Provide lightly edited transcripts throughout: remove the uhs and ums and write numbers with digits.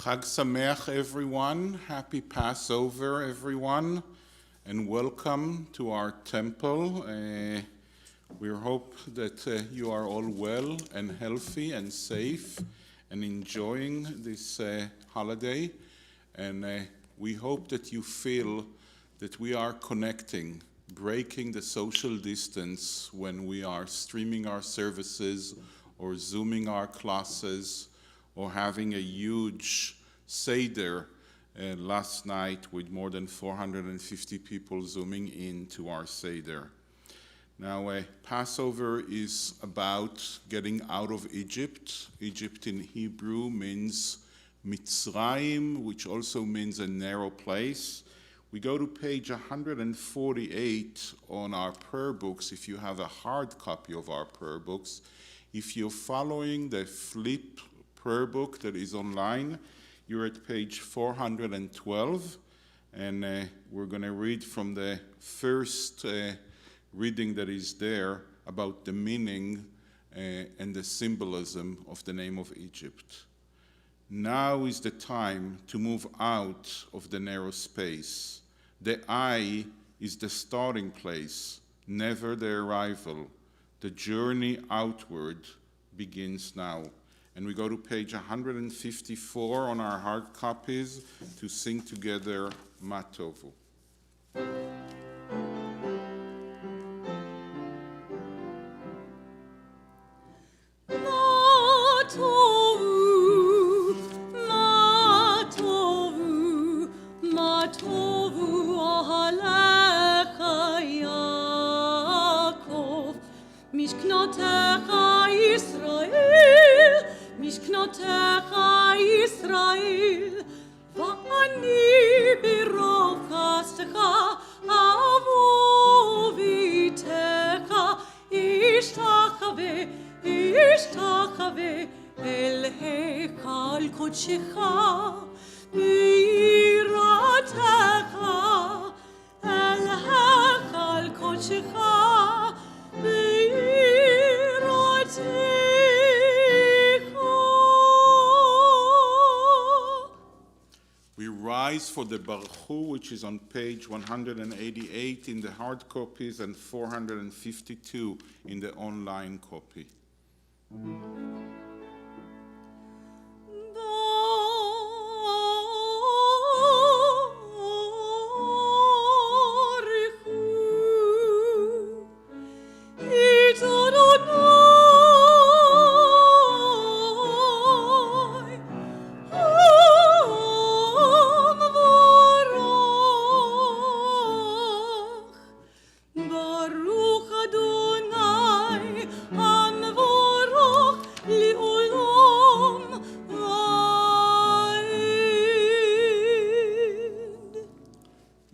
Chag Sameach, everyone. Happy Passover, everyone. And welcome to our temple. We hope that you are all well and healthy and safe and enjoying this holiday. And we hope that you feel that we are connecting, breaking the social distance when we are streaming our services or Zooming our classes or having a huge Seder last night with more than 450 people zooming in to our Seder. Now, Passover is about getting out of Egypt. Egypt in Hebrew means Mitzrayim, which also means a narrow place. We go to page 148 on our prayer books, if you have a hard copy of our prayer books. If you're following the flip prayer book that is online, you're at page 412, and we're going to read from the first reading that is there about the meaning and the symbolism of the name of Egypt. Now is the time to move out of the narrow space. The eye is the starting place, never the arrival. The journey outward begins now. And we go to page 154 on our hard copies to sing together Ma Tovu. משכנותיך ישראל, ואני ברוב חסדך אבוא ואיתך, אשתחווה אל היכל קודשך, ביראתך אל היכל קודשך, Rise for the Baruch, which is on page 188 in the hard copies and 452 in the online copy.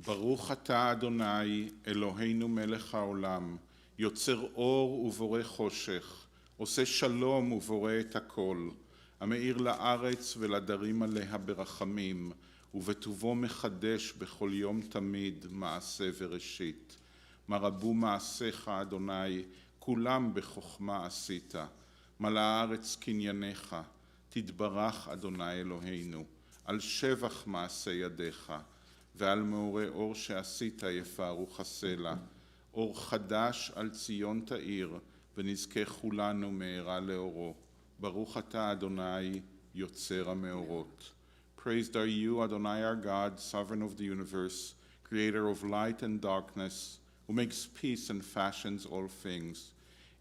ברוך אתה אדוני אלוהינו מלך העולם, יוצר אור ובורא חושך, עושה שלום ובורא את הכל, המאיר לארץ ולדרים עליה ברחמים, ובטובו מחדש בכל יום תמיד מעשה וראשית. מה רבו מעשיך אדוני, כולם בחוכמה עשית, מלאה הארץ קנייניך, תתברך אדוני אלוהינו, על שבח מעשה ידיך, ועל מאורי אור שעשית יפארו הסלע, אור חדש על ציון תאיר, ונזכה כולנו מהרה לאורו. ברוך אתה אדוני יוצר המאורות. Praised are you, Adonai our God, sovereign of the universe, creator of light and darkness, who makes peace and fashions all things.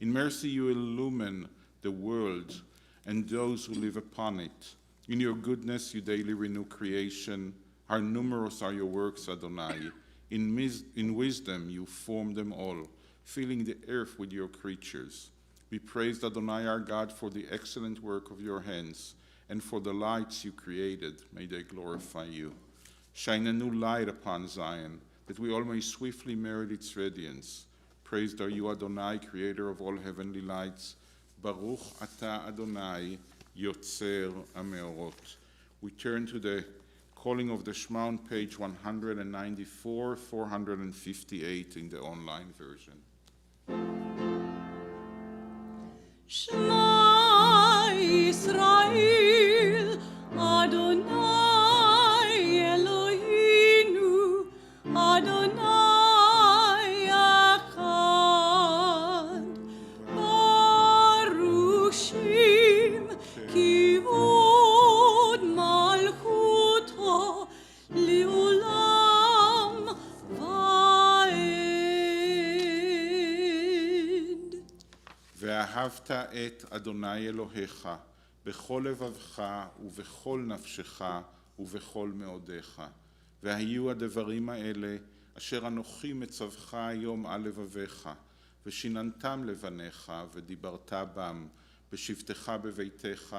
In mercy you illumine the world and those who live upon it. In your goodness you daily renew creation. How numerous are your works, Adonai. In wisdom you form them all, filling the earth with your creatures. Be praised, Adonai our God, for the excellent work of your hands, and for the lights you created. May they glorify you. Shine a new light upon Zion, that we all may swiftly merit its radiance. Praised are you, Adonai, creator of all heavenly lights. Baruch atah Adonai, yotzer hameorot. We turn to the calling of the Shema on page 194, 458 in the online version. Shema Yisrael, Adonai ואהבת את אדוני אלוהיך בכל לבבך ובכל נפשך ובכל מאודיך. והיו הדברים האלה אשר אנוכי מצווך היום על לבביך, ושיננתם לבניך ודיברת בם, בשבתך בביתך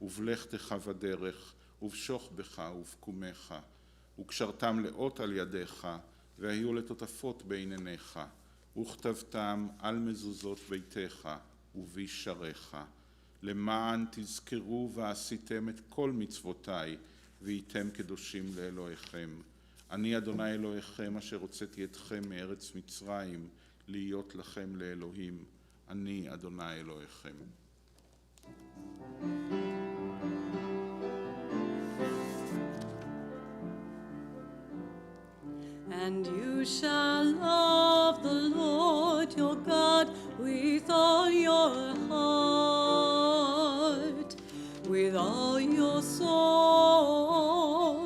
ובלכתך בדרך ובשוכבך ובקומך, וקשרתם לאות על ידיך, והיו לטוטפות בין עיניך, וכתבתם על מזוזות ביתך ובישריך, למען תזכרו ועשיתם את כל מצוותיי, והייתם קדושים לאלוהיכם. אני אדוני אלוהיכם אשר הוצאתי אתכם מארץ מצרים, להיות לכם לאלוהים. אני אדוני אלוהיכם. And you shall love the Lord your God with all your heart, with all your soul,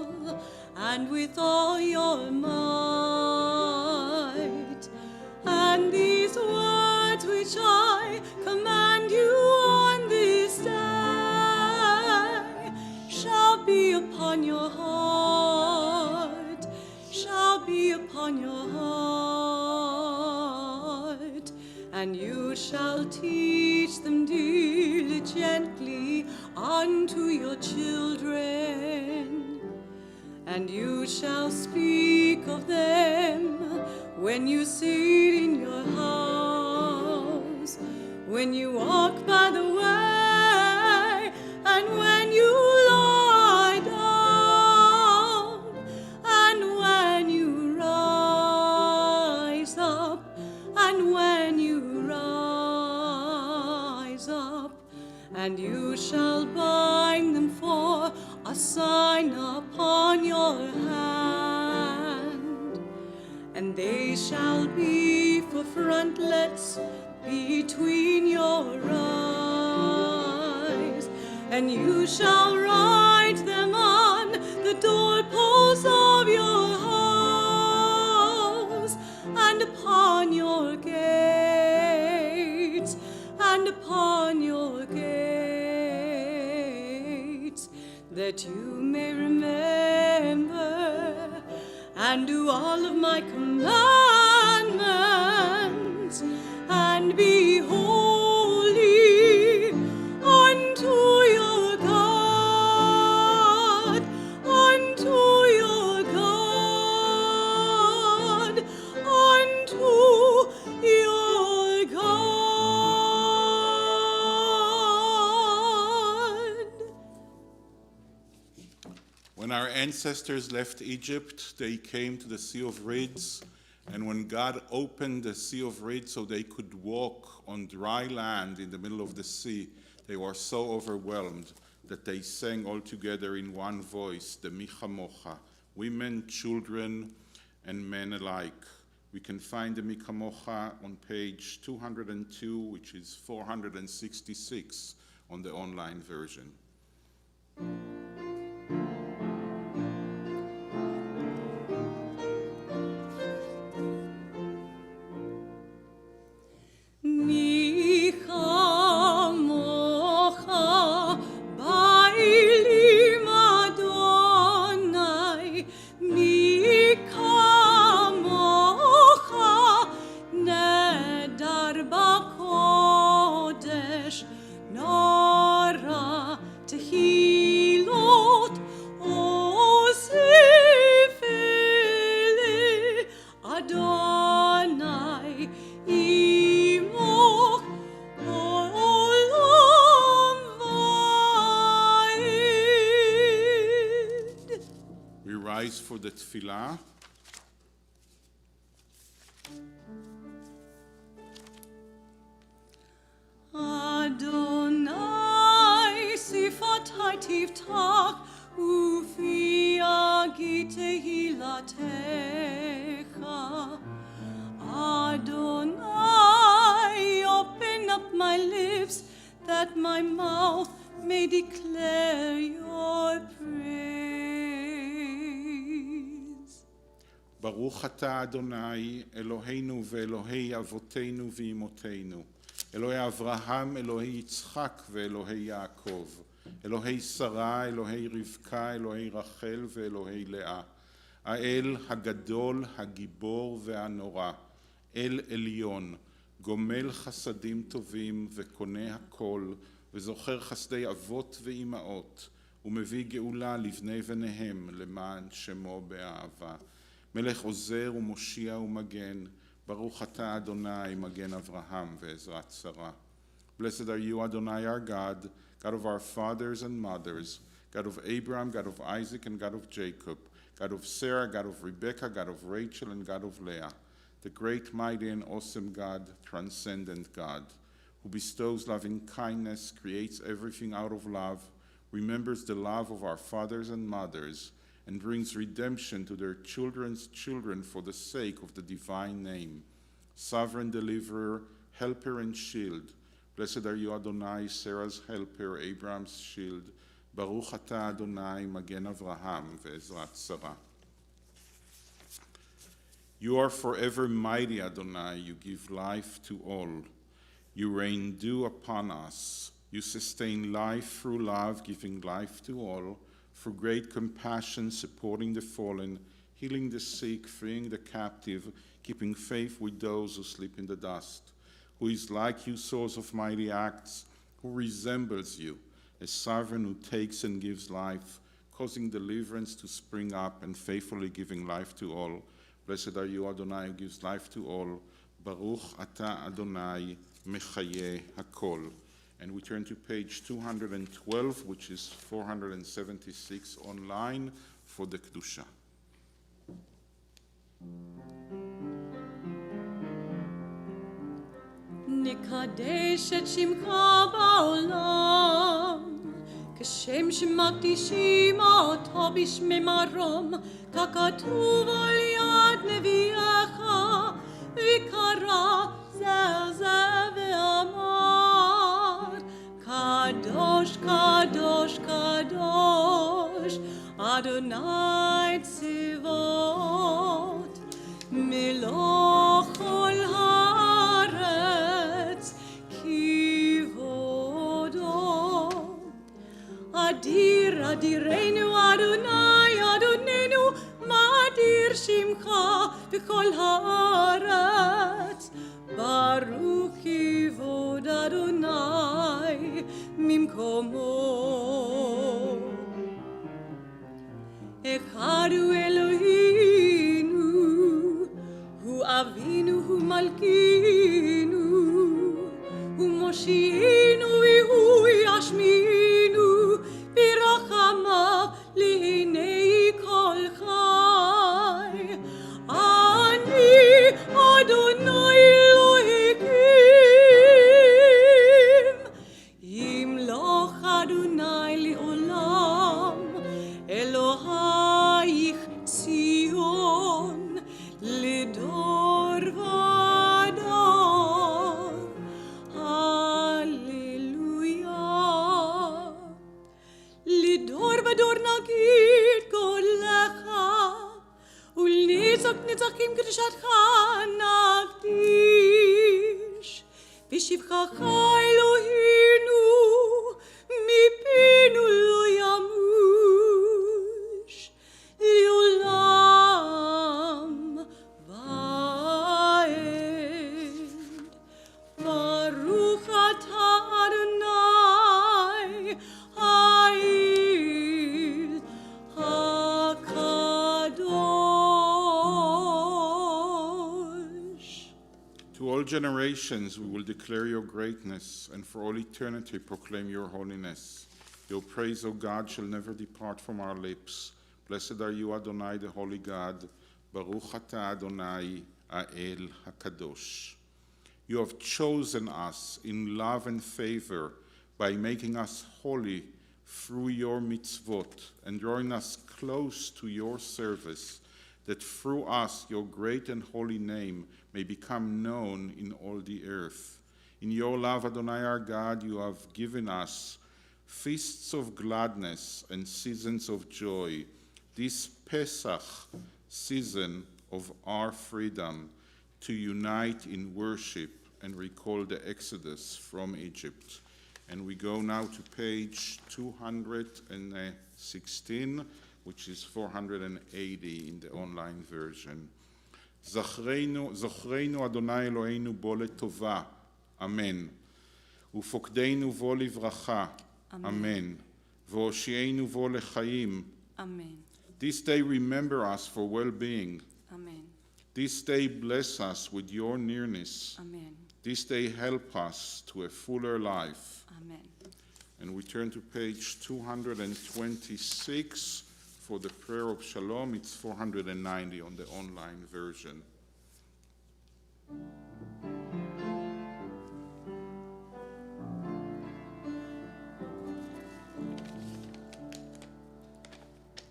and with all your might. And these words which I command you on this day shall be upon your heart, shall be upon your heart, and you shall teach them diligently unto your children, and you shall speak of them when you sit in your house, when you walk by the way, and when you lie down, and when you rise up, and when you rise up, and you shall bind them for a sign upon your hand, and they shall be for frontlets between your eyes, and you shall write them on the doorposts of your house, and upon your gates, and upon your gates, that you may remember and do all of my commandments, and be holy unto your God, unto your God, unto your God. When our ancestors left Egypt, they came to the Sea of Reeds, and when God opened the Sea of Reeds so they could walk on dry land in the middle of the sea, they were so overwhelmed that they sang all together in one voice, the Mi Chamocha, women, children, and men alike. We can find the Mi Chamocha on page 202, which is 466 on the online version. Mi chamocha ba'elim Adonai, mi chamocha nedar b'kodesh, nara tehilot osif ele Adonai. We rise for the tefillah. Adonai sifatai tiftach ufi agi tehilatecha. Adonai, open up my lips that my mouth may declare your praise. ברוך אתה אדוני אלוהינו ואלוהי אבותינו ואמותינו, אלוהי אברהם, אלוהי יצחק ואלוהי יעקב, אלוהי שרה, אלוהי רבקה, אלוהי רחל ואלוהי לאה, האל הגדול, הגיבור והנורא, אל עליון, גומל חסדים טובים וקונה הכל, וזוכר חסדי אבות ואימהות, ומביא גאולה לבני בניהם למען שמו באהבה. מלך עוזר ומושיע ומגן, ברוך אתה אדוני מגן אברהם ועזרת שרה. Blessed are you, Adonai our God, God of our fathers and mothers, God of Abraham, God of Isaac, and God of Jacob, God of Sarah, God of Rebekah, God of Rachel, and God of Leah, the great, mighty, and awesome God, transcendent God, who bestows loving kindness, creates everything out of love, remembers the love of our fathers and mothers, and brings redemption to their children's children for the sake of the divine name. Sovereign deliverer, helper and shield, blessed are you, Adonai, Sarah's helper, Abraham's shield. Baruch atah Adonai, Magen Avraham, ve'ezrat Sarah. You are forever mighty, Adonai. You give life to all. You rain dew upon us. You sustain life through love, giving life to all, through great compassion, supporting the fallen, healing the sick, freeing the captive, keeping faith with those who sleep in the dust, who is like you, source of mighty acts, who resembles you, a sovereign who takes and gives life, causing deliverance to spring up and faithfully giving life to all. Blessed are you, Adonai, who gives life to all. Baruch atah Adonai, mechaye hakol. And we turn to page 212, which is 476 online for the Kedusha. נקדש את שמך בעולם, כשם שמקדישים אותו בשמי מרום, ככתוב על יד נביאך, וקרא זה ואמר, קדוש, קדוש, קדוש, אדוני צבאות, מלוך כל הארץ כבודו. אדיר, אדירנו, אדוני, אדוננו, מה אדיר שמך בכל הארץ. ברוך כבוד אדוני ממקומו. אחד הוא אלוהינו, הוא אבינו, הוא מלכינו, הוא מושיענו והוא ישמיענו, ברחמיו לעיני כל חי. אני אדוני אלוהיכם, ימלוך אדוני לעולם, אלוהיך ציון לדור ודור. הללויה. לדור ודור נגיד קולך, ולנצח נצחים קדושתך נקדיש. בשבחך אלוהינו, מפינו לא ימוש, לעולם ועד. ברוך אתה אדוני, האל הקדוש. To all generations we will declare your greatness, and for all eternity proclaim your holiness. Your praise, O God, shall never depart from our lips. Blessed are you, Adonai, the holy God. Baruch atah Adonai, Ha'el HaKadosh. You have chosen us in love and favor by making us holy through your mitzvot and drawing us close to your service, that through us your great and holy name may become known in all the earth. In your love, Adonai our God, you have given us feasts of gladness and seasons of joy, this Pesach season of our freedom, to unite in worship and recall the Exodus from Egypt. And we go now to page 216, which is 480 in the online version. זוכרנו אדוני אלוהינו בו לטובה, אמן. ופוקדנו בו לברכה, אמן. והושיענו בו לחיים. Amen. This day remember us for well-being. Amen. This day bless us with your nearness. Amen. This day help us to a fuller life. Amen. And we turn to page 226 for the prayer of Shalom. It's 490 on the online version.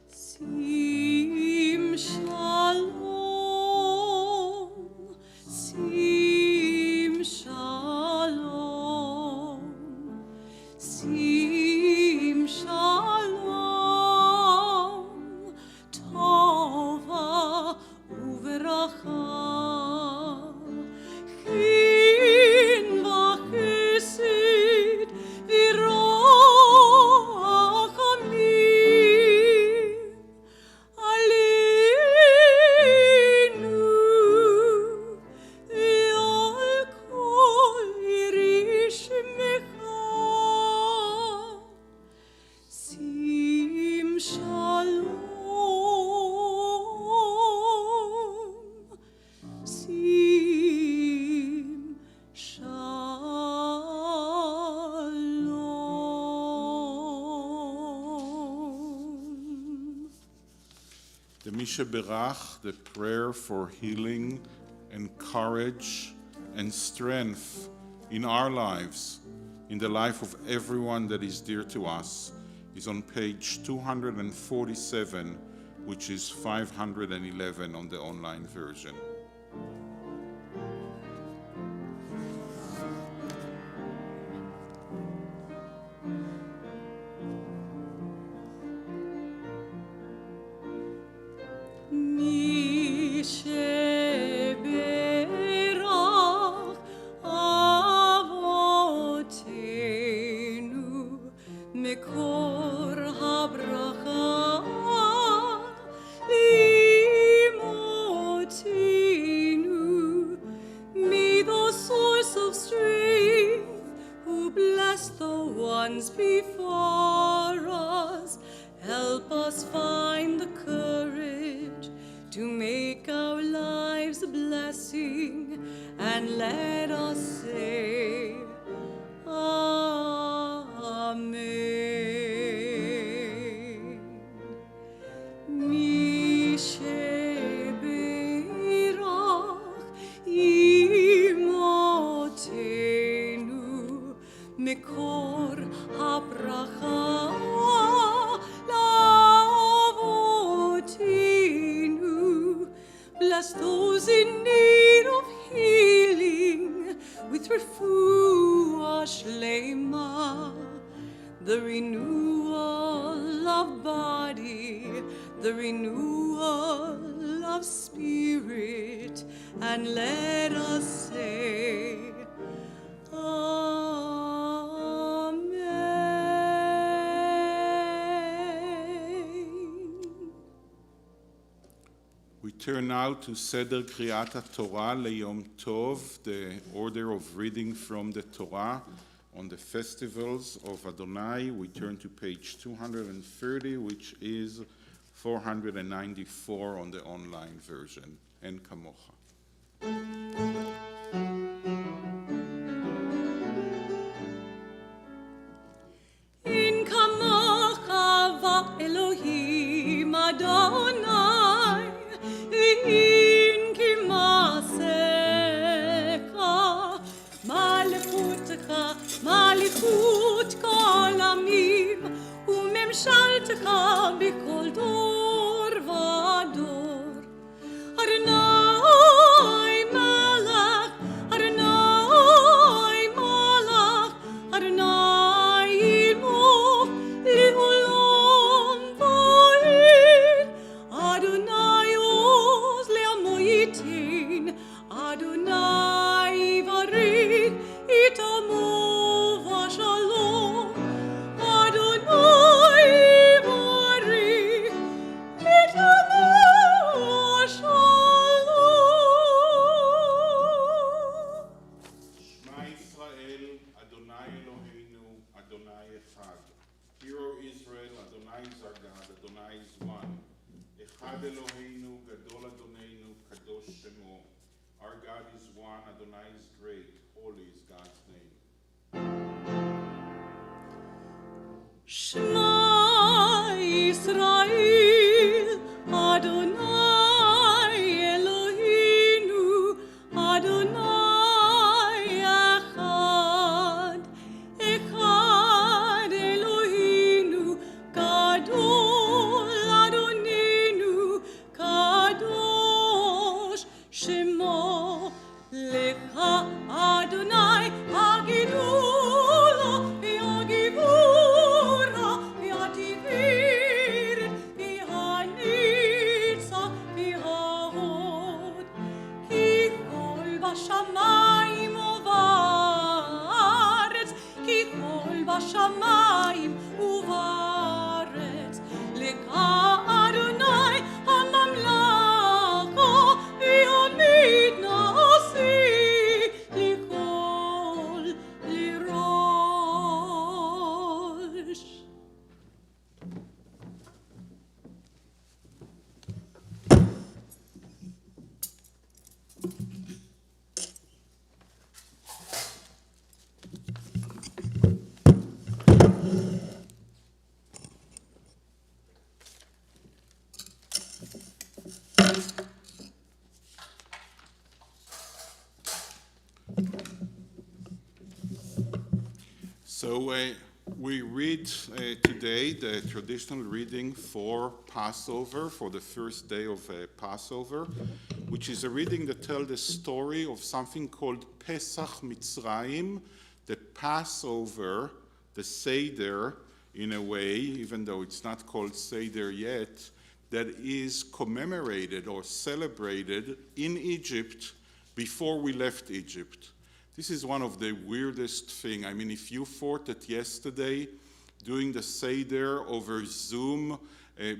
Sim shalom, sim shalom, sim shalom, tova uveracha, chin v'chesed v'rachamim. Alinu ve'al kol yirishmecha. Sim shalom, sim shalom. The Misha Berach, the prayer for healing and courage and strength in our lives, in the life of everyone that is dear to us, is on page 247, which is 511 on the online version. Mi sheberach avotenu mekor habracha limotenu, me the source of strength, who bless the ones before us, help us find the courage to make our lives a blessing, and let us say, Amen. Mi sheberach imotenu mekor habracha lavotenu. Bless those in need of healing with refuah shlema, the renewal of body, the renewal of spirit, and let us say, Amen. We turn now to Seder Kriyat Torah Leyom Tov, the order of reading from the Torah on the festivals of Adonai. We turn to page 230, which is 494 on the online version. En kamocha. In kamocha va'Elohim Adonai, v'in kimasecha, malchutecha, malchut kol amim, u'memshaltecha b'kol dor v'dor. Adonai God is one, Adonai is great, holy is God's name. Shema Yisrael, Adonai Eloheinu, Adonai Echad, Echad Eloheinu, Gadol Adonenu, Kadosh Shemo Lecha Adonai Hagidula Yagivura Yativirit Vihanitza Vihahod Ki kol bashamayim uvaretz Ki kol bashamayim uvaretz Lecha Adonai hamamlacha v'yamid nasi likol lirosh. So we read today the traditional reading for Passover, for the first day of Passover, which is a reading that tells the story of something called Pesach Mitzrayim, the Passover, the Seder, in a way, even though it's not called Seder yet, that is commemorated or celebrated in Egypt before we left Egypt. This is one of the weirdest things. I mean, if you thought that yesterday, doing the Seder over Zoom,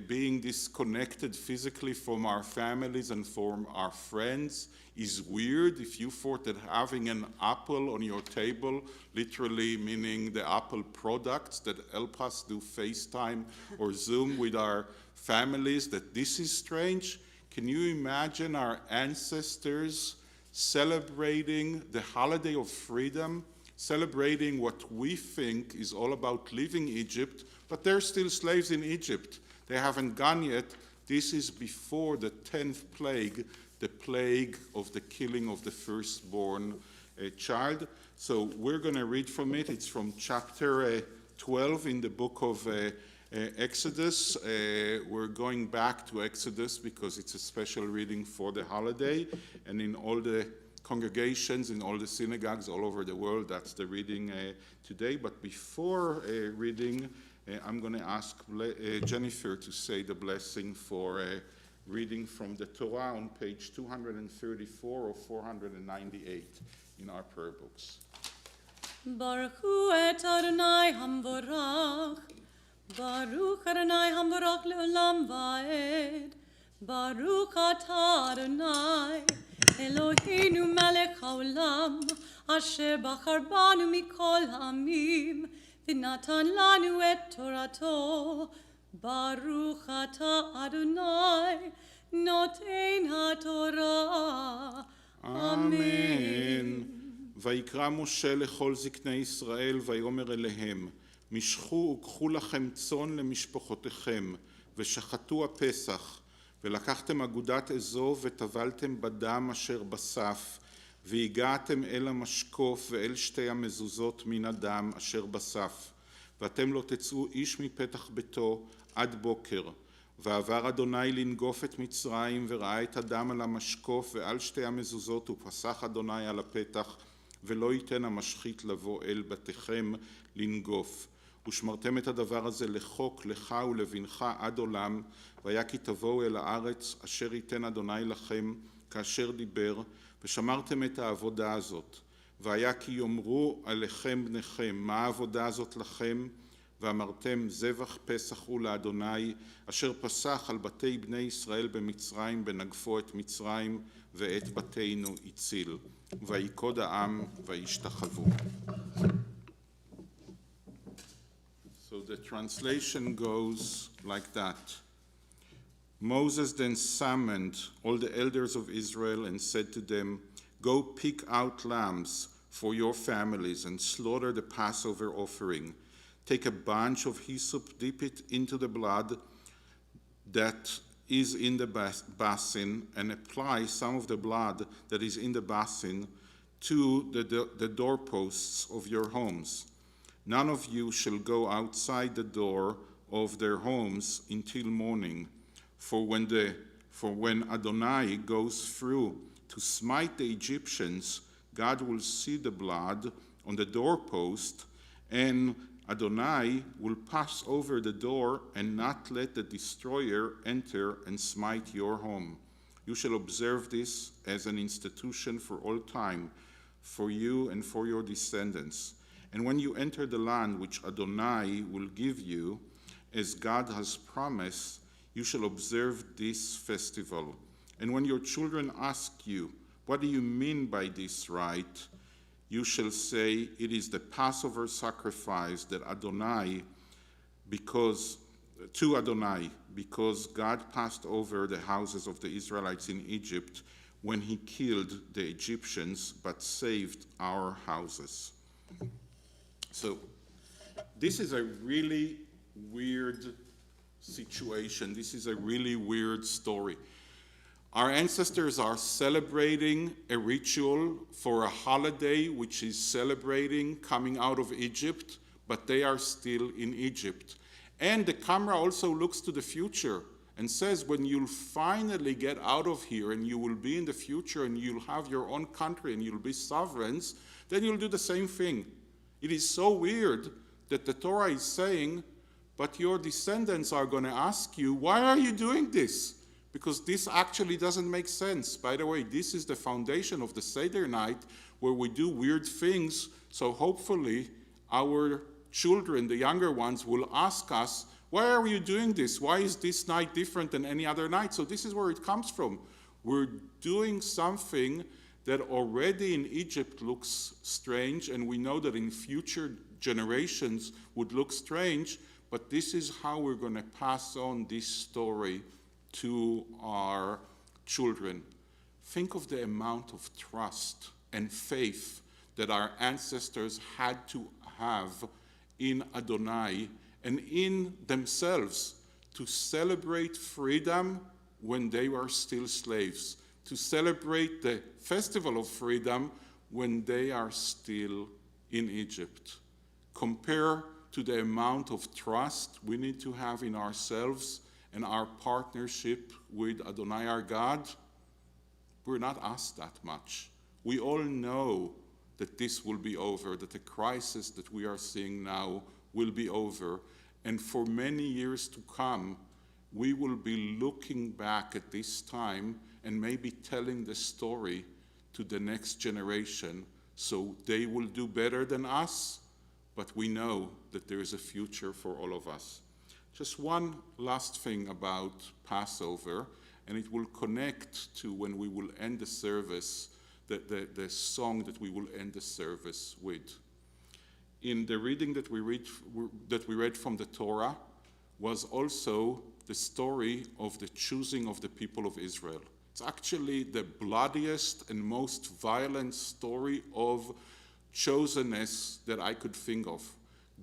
being disconnected physically from our families and from our friends is weird, if you thought that having an apple on your table, literally meaning the Apple products that help us do FaceTime or Zoom with our families, that this is strange, can you imagine our ancestors celebrating the holiday of freedom, celebrating what we think is all about leaving Egypt, but they're still slaves in Egypt. They haven't gone yet. This is before the 10th plague, the plague of the killing of the firstborn child. So we're going to read from it. It's from chapter 12 in the book of Exodus. We're going back to Exodus because it's a special reading for the holiday, and in all the congregations, in all the synagogues all over the world, that's the reading today. But before reading, I'm going to ask Jennifer to say the blessing for reading from the Torah on page 234 or 498 in our prayer books. Baruch hu et Adonai hamvorach, Baruch Adonai hamvorach le'olam va'ed, Baruch atah Adonai, Eloheinu melech haolam, asher bachar banu mikol ha'amim, v'natan lanu et torato, Baruch atah Adonai, noten ha'torah. Amen. ויקרא משה לכל זקני ישראל ויאמר אליהם, משכו וקחו לכם צאן למשפחותיכם, ושחטו הפסח, ולקחתם אגודת אזוב וטבלתם בדם אשר בסף, והגעתם אל המשקוף ואל שתי המזוזות מן הדם אשר בסף, ואתם לא תצאו איש מפתח ביתו עד בוקר. ועבר אדוני לנגוף את מצרים, וראה את הדם על המשקוף ועל שתי המזוזות, ופסח אדוני על הפתח, ולא ייתן המשחית לבוא אל בתיכם לנגוף. ושמרתם את הדבר הזה לחוק לך ולבנך עד עולם, והיה כי תבואו אל הארץ אשר ייתן אדוני לכם כאשר דיבר, ושמרתם את העבודה הזאת. והיה כי יאמרו עליכם בניכם, מה העבודה הזאת לכם? ואמרתם זבח פסח הוא לאדוני, אשר פסח על בתי בני ישראל במצרים, בנגפו את מצרים ואת בתינו הציל. ויקוד העם וישתחוו. So the translation goes like that. Moses then summoned all the elders of Israel and said to them, Go pick out lambs for your families and slaughter the Passover offering. Take a bunch of hyssop, dip it into the blood that is in the basin, and apply some of the blood that is in the basin to the doorposts of your homes. None of you shall go outside the door of their homes until morning, for when Adonai goes through to smite the Egyptians, God will see the blood on the doorpost, and Adonai will pass over the door and not let the destroyer enter and smite your home. You shall observe this as an institution for all time, for you and for your descendants. And when you enter the land which Adonai will give you, as God has promised, you shall observe this festival. And when your children ask you, what do you mean by this rite? You shall say, it is the Passover sacrifice that to Adonai, because God passed over the houses of the Israelites in Egypt when he killed the Egyptians, but saved our houses. So this is a really weird situation. This is a really weird story. Our ancestors are celebrating a ritual for a holiday which is celebrating coming out of Egypt, but they are still in Egypt. And the camera also looks to the future and says, when you'll finally get out of here and you will be in the future and you'll have your own country and you'll be sovereigns, then you'll do the same thing. It is so weird that the Torah is saying, but your descendants are going to ask you, why are you doing this? Because this actually doesn't make sense. By the way, this is the foundation of the Seder night, where we do weird things, so hopefully our children, the younger ones, will ask us, why are you doing this? Why is this night different than any other night? So this is where it comes from. We're doing something that already in Egypt looks strange, and we know that in future generations would look strange, but this is how we're going to pass on this story to our children. Think of the amount of trust and faith that our ancestors had to have in Adonai and in themselves to celebrate freedom when they were still slaves, to celebrate the festival of freedom when they are still in Egypt. Compare to the amount of trust we need to have in ourselves and our partnership with Adonai our God. We're not asked that much. We all know that this will be over, that the crisis that we are seeing now will be over, and for many years to come, we will be looking back at this time and maybe telling the story to the next generation, so they will do better than us, but we know that there is a future for all of us. Just one last thing about Passover, and it will connect to when we will end the service, the song that we will end the service with. In the reading that we read from the Torah was also the story of the choosing of the people of Israel. It's actually the bloodiest and most violent story of chosenness that I could think of.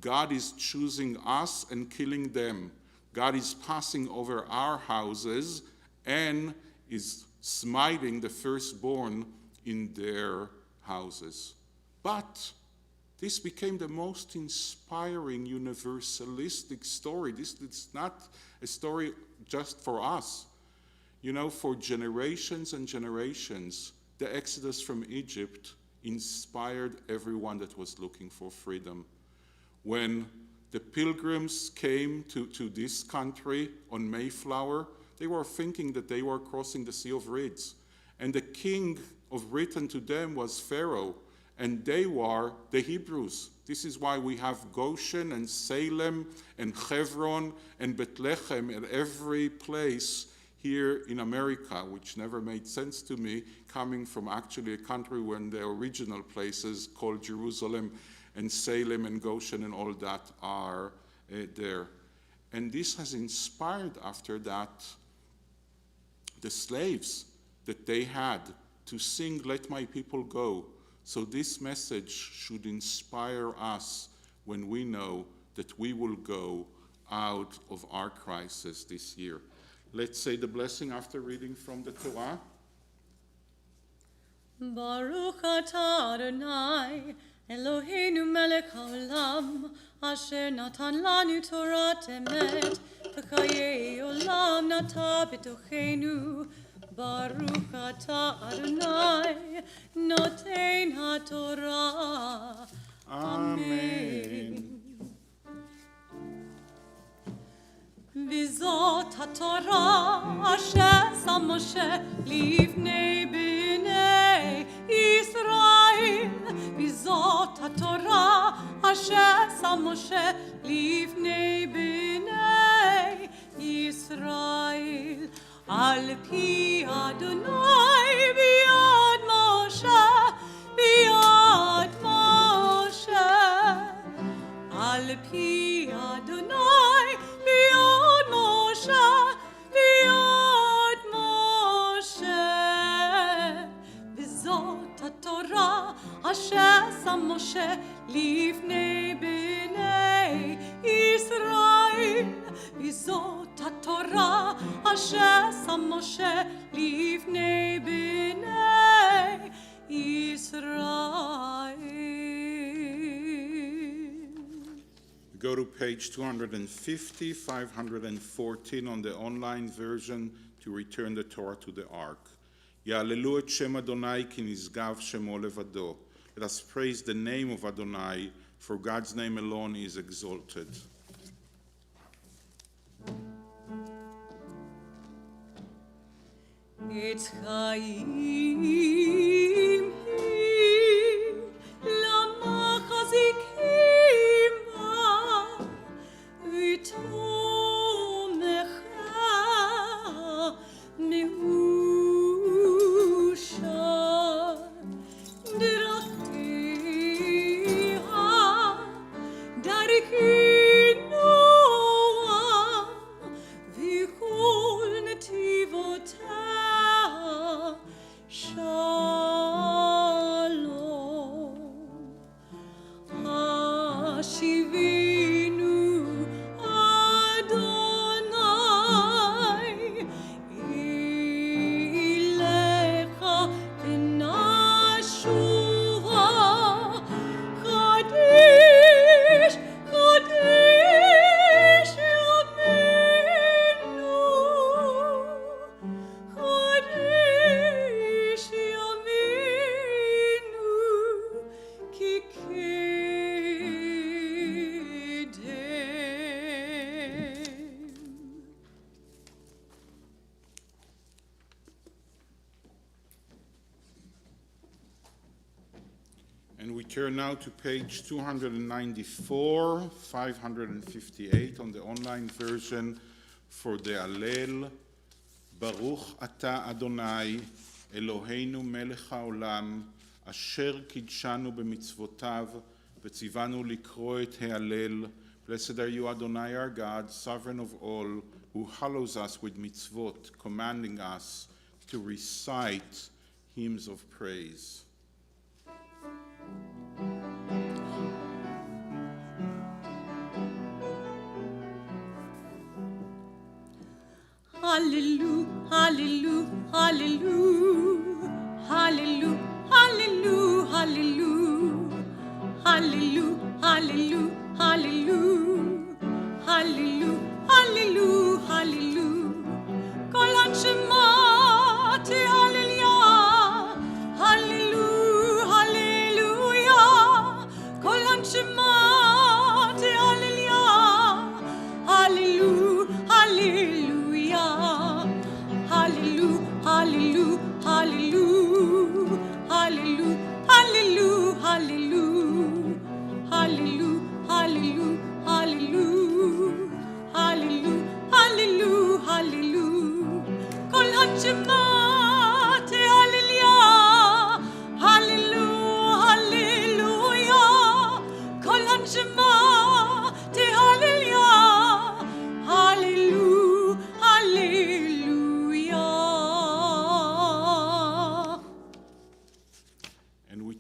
God is choosing us and killing them. God is passing over our houses and is smiting the firstborn in their houses. But this became the most inspiring, universalistic story. This is not a story just for us. You know, for generations and generations, the Exodus from Egypt inspired everyone that was looking for freedom. When the pilgrims came to this country on Mayflower, they were thinking that they were crossing the Sea of Reeds. And the king of Britain to them was Pharaoh, and they were the Hebrews. This is why we have Goshen and Salem and Hebron and Bethlehem at every place here in America, which never made sense to me, coming from actually a country when the original places called Jerusalem and Salem and Goshen and all that are there. And this has inspired after that the slaves that they had to sing Let My People Go. So this message should inspire us when we know that we will go out of our crisis this year. Let's say the blessing after reading from the Torah. Baruch atah Adonai, Eloheinu melech haolam, asher natan lanu Torat emet, v'chayei olam nata b'tochenu. Baruch atah Adonai, noten haTorah. Amen. V'zot haTorah asher sam Moshe livnei bnei Yisrael. V'zot haTorah asher sam Moshe livnei bnei Yisrael. Al pi Adonai biyad Moshe, biyad Moshe. Al pi Adonai biyad Moshe, biyad Moshe. V'zot haTorah asher sam Moshe livnei bnei Yisrael. V'zot haTorah asher sam Moshe livnei bnei Yisrael. Go to page 250, 514 on the online version to return the Torah to the ark. יעללו את שם אדוני כי נשגב שמו לבדו. Let us praise the name of Adonai, for God's name alone is exalted. It's Chaim hi, lama chazikim ba, v'tomecha meusha, drachteha, darikinoam, v'chol netivoteha. Shalom, Hashivinu Adonai, Ilecha v'nashuva, Chadesh, Chadesh Yameinu, Chadesh Yameinu, ki kedem. And we turn now to page 294, 558 on the online version for the Allel. Baruch atah Adonai, Eloheinu melech haolam, asher kidshanu b'mitzvotav, v'tzivanu likro et ha'alel. Blessed are you, Adonai our God, sovereign of all, who hallows us with mitzvot, commanding us to recite hymns of praise. Hallelujah, hallelujah, hallelujah, hallelujah, hallelujah, hallelujah, hallelujah, hallelujah, hallelujah, hallelujah, hallelujah. Kol anshemati hallelujah, hallelujah, hallelujah. Kol anshemati hallelujah, hallelujah, hallelujah. Hallelujah, hallelujah,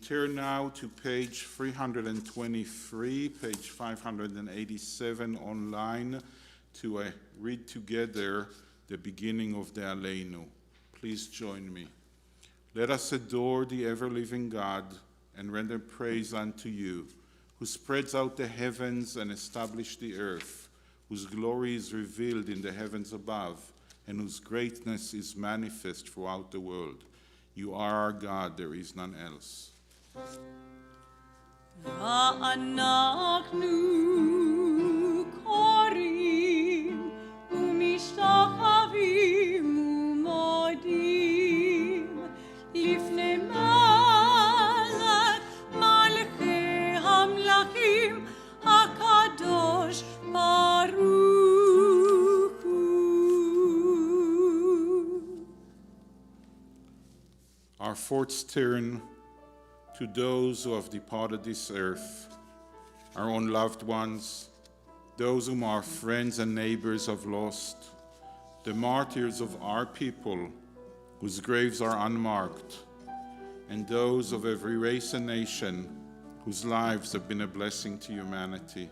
turn now to page 323, page 587 online, to read together the beginning of the Aleinu. Please join me. Let us adore the ever-living God and render praise unto you, who spreads out the heavens and established the earth, whose glory is revealed in the heavens above, and whose greatness is manifest throughout the world. You are our God, there is none else. ואנחנו קוראים ומשתחווים ומודים לפני מלך מלכי המלכים הקדוש ברוך הוא. Our thoughts turn to those who have departed this earth, our own loved ones, those whom our friends and neighbors have lost, the martyrs of our people whose graves are unmarked, and those of every race and nation whose lives have been a blessing to humanity.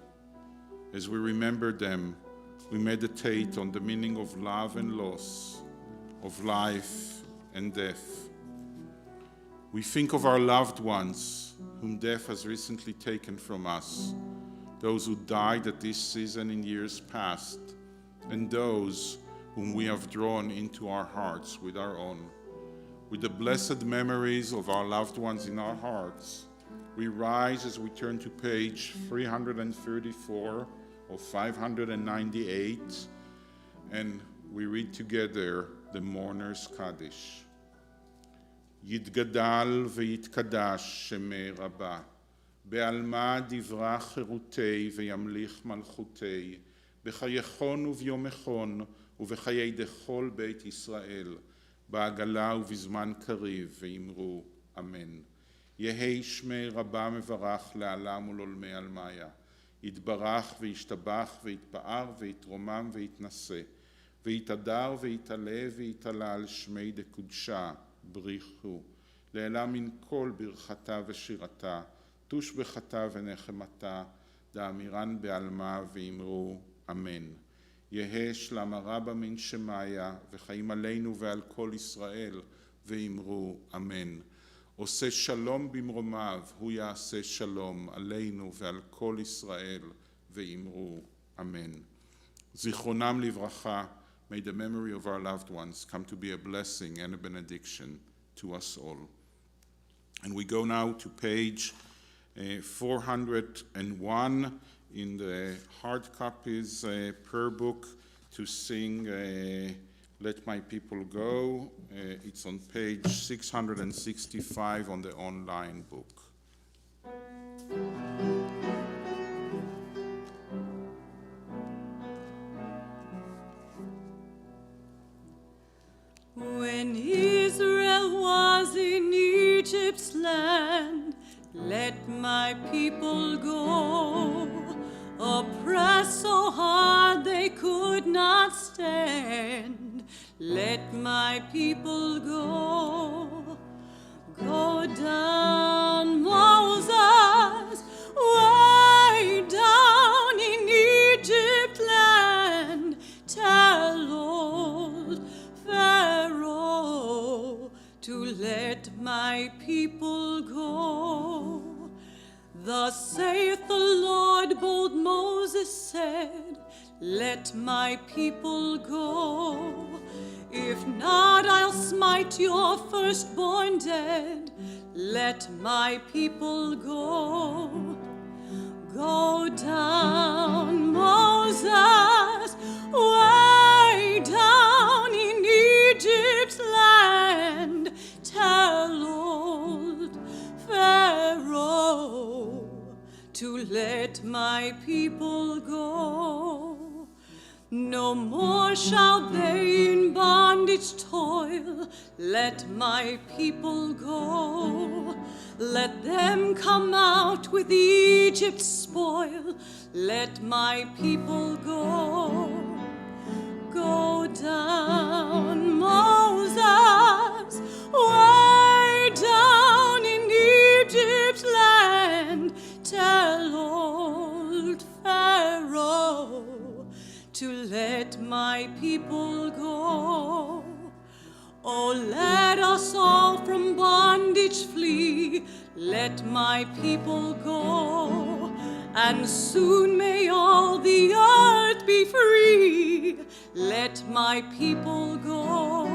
As we remember them, we meditate on the meaning of love and loss, of life and death. We think of our loved ones whom death has recently taken from us, those who died at this season in years past, and those whom we have drawn into our hearts with our own. With the blessed memories of our loved ones in our hearts, we rise as we turn to page 334 of 598, and we read together the Mourner's Kaddish. יתגדל ויתקדש שמי רבה, בעלמא דברה חירותי וימליך מלכותי, בחייכון וביומכון ובחיי דכל בית ישראל, בעגלה ובזמן קריב, ואמרו אמן. יהי שמי רבה מברך לעלם ולעולמי עלמיה, יתברך וישתבח ויתפאר ויתרומם ויתנשא, ויתהדר ויתעלה ויתעלה על שמי דקודשה, בריחו, לעילה מן כל ברכתה ושירתה, תושבחתה ונחמתה, דאמירן בעלמה ואמרו אמן. יהא שלמה רבה מן שמיה, וחיים עלינו ועל כל ישראל, ואמרו אמן. עושה שלום במרומיו, הוא יעשה שלום עלינו ועל כל ישראל, ואמרו אמן. זיכרונם לברכה, may the memory of our loved ones come to be a blessing and a benediction to us all. And we go now to page 401 in the hard copies prayer book to sing Let My People Go. It's on page 665 on the online book. When Israel was in Egypt's land, let my people go. Oppressed so hard they could not stand, let my people go. Go down, Moses, way down in Egypt land, tell old Pharaoh to let my people go. Thus saith the Lord, bold Moses said, let my people go. If not, I'll smite your firstborn dead. Let my people go. Go down, Moses, way down in Egypt's land. Tell old Pharaoh to let my people go. No more shall they in bondage toil, let my people go. Let them come out with Egypt's spoil, let my people go. Go down, Moses, way down in Egypt bondage flee. Let my people go, and soon may all the earth be free. Let my people go.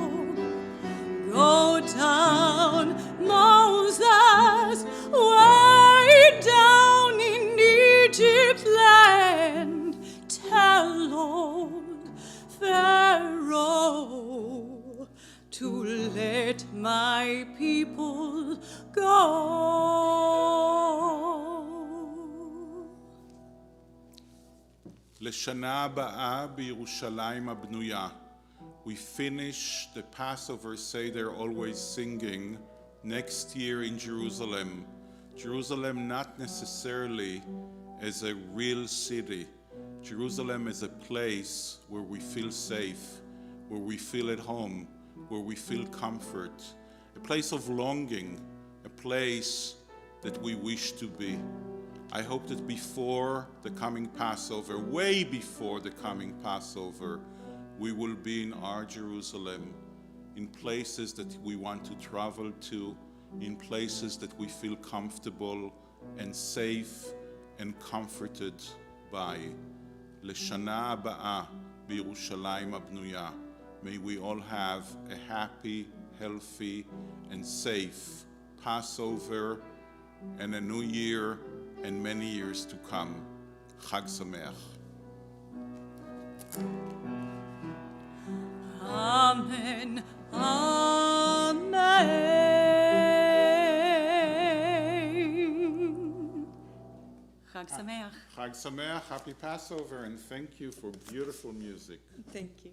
Go down, Moses, way down in Egypt's land. Tell old Pharaoh to let my people go. לשנה הבאה בירושלים הבנויה. We finish the Passover Seder always singing next year in Jerusalem. Jerusalem not necessarily as a real city. Jerusalem is a place where we feel safe, where we feel at home, where we feel comfort, a place of longing, a place that we wish to be. I hope that before the coming Passover, way before the coming Passover, we will be in our Jerusalem, in places that we want to travel to, in places that we feel comfortable and safe and comforted by. לשנה הבאה בירושלים הבנויה. May we all have a happy, healthy, and safe Passover and a new year and many years to come. Chag Sameach. Amen, amen. Chag Sameach. Chag Sameach, happy Passover, and thank you for beautiful music. Thank you.